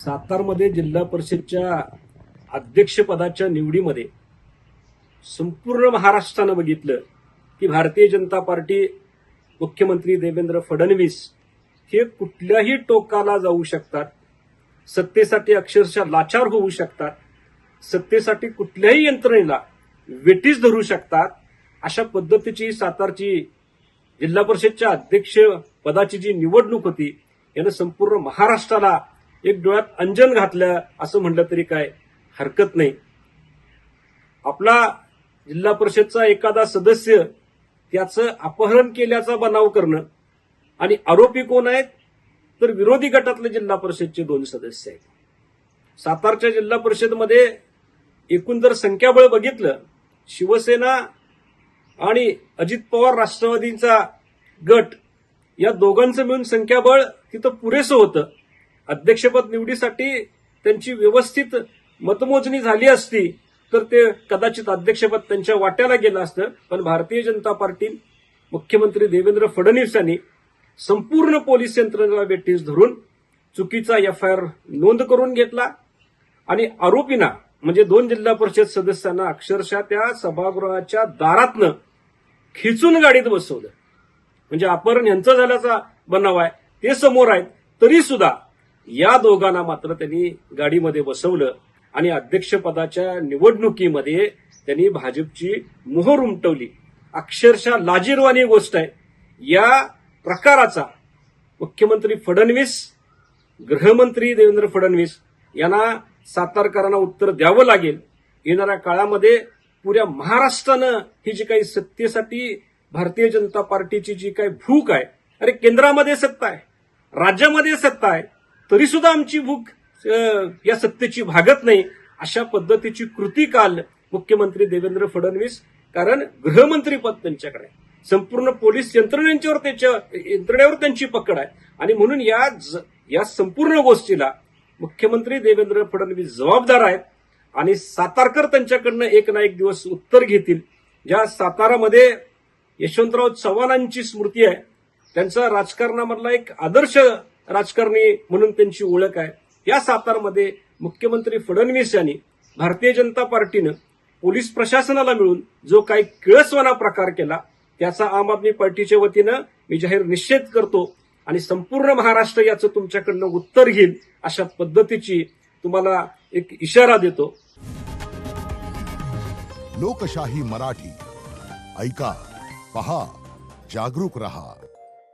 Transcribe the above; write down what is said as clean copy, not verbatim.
सातारमध्ये जिल्हा परिषदच्या अध्यक्षपदाच्या निवडीमध्ये संपूर्ण महाराष्ट्रानं बघितलं की भारतीय जनता पार्टी, मुख्यमंत्री देवेंद्र फडणवीस हे कुठल्याही टोकाला जाऊ शकतात, सत्तेसाठी अक्षरशः लाचार होऊ शकतात, सत्तेसाठी कुठल्याही यंत्रणेला वेठीस धरू शकतात. अशा पद्धतीची सातारची जिल्हा परिषदच्या अध्यक्ष पदाची जी निवडणूक होती यानं संपूर्ण महाराष्ट्राला एक डोळ्यात अंजन घातलं असं म्हटलं तरी काय हरकत नाही. आपला जिल्हा परिषदचा एखादा सदस्य त्याचं अपहरण केल्याचा बनाव करणं आणि आरोपी कोण आहेत तर विरोधी गटातले जिल्हा परिषदचे 2 सदस्य आहेत. सातारच्या जिल्हा परिषदमध्ये एकूण जर संख्याबळ बघितलं, शिवसेना आणि अजित पवार राष्ट्रवादीचा गट या दोघांचं मिळून संख्याबळ तिथं पुरेसं होतं. अध्यक्षपद निवडीसाठी त्यांची व्यवस्थित मतमोजणी झाली असती तर ते कदाचित अध्यक्षपद त्यांच्या वाट्याला गेलं असतं. पण भारतीय जनता पार्टी, मुख्यमंत्री देवेंद्र फडणवीस यांनी संपूर्ण पोलीस यंत्रणेला वेठीस धरून चुकीचा एफआयआर नोंद करून घेतला आणि आरोपींना म्हणजे 2 जिल्हा परिषद सदस्यांना अक्षरशः त्या सभागृहाच्या दारातनं खिचून गाडीत बसवलं. म्हणजे अपहरण यांचं झाल्याचा बनाव आहे, ते समोर आहेत, तरी सुद्धा या दोघांना मात्र त्यांनी गाडीमध्ये बसवलं आणि अध्यक्षपदाच्या निवडणुकीमध्ये त्यांनी भाजपची मोहर उमटवली. अक्षरशः लाजिरवाणी गोष्ट आहे. या प्रकाराचा मुख्यमंत्री फडणवीस, गृहमंत्री देवेंद्र फडणवीस यांना सातारकरांना उत्तर द्यावं लागेल. येणाऱ्या काळामध्ये पुऱ्या महाराष्ट्रानं ही जी काही सत्तेसाठी भारतीय जनता पार्टीची जी काही भूक आहे, अरे केंद्रामध्ये सत्ता आहे, राज्यामध्ये सत्ता आहे, तरी सुद्धा आमची भूक या सत्तेची भागत नाही, अशा पद्धतीची कृती काल मुख्यमंत्री देवेंद्र फडणवीस, कारण गृहमंत्रीपद त्यांच्याकडे आहे, संपूर्ण पोलीस यंत्रणेवर त्यांची पकड आहे आणि म्हणून या संपूर्ण गोष्टीला मुख्यमंत्री देवेंद्र फडणवीस जबाबदार आहेत आणि सातारकर त्यांच्याकडनं एक ना एक दिवस उत्तर घेतील. ज्या सातारामध्ये यशवंतराव चव्हाणांची स्मृती आहे, त्यांचा राजकारणामधला एक आदर्श राजकारणी म्हणून त्यांची ओळख आहे, या सातारमध्ये मुख्यमंत्री फडणवीस यांनी भारतीय जनता पार्टीनं पोलीस प्रशासनाला मिळून जो काही किळसवाना प्रकार केला त्याचा आम आदमी पार्टीच्या वतीनं मी जाहीर निषेध करतो आणि संपूर्ण महाराष्ट्र याचं तुमच्याकडनं उत्तर घेईल अशा पद्धतीची तुम्हाला एक इशारा देतो. लोकशाही मराठी ऐका, पहा, जागरूक रहा.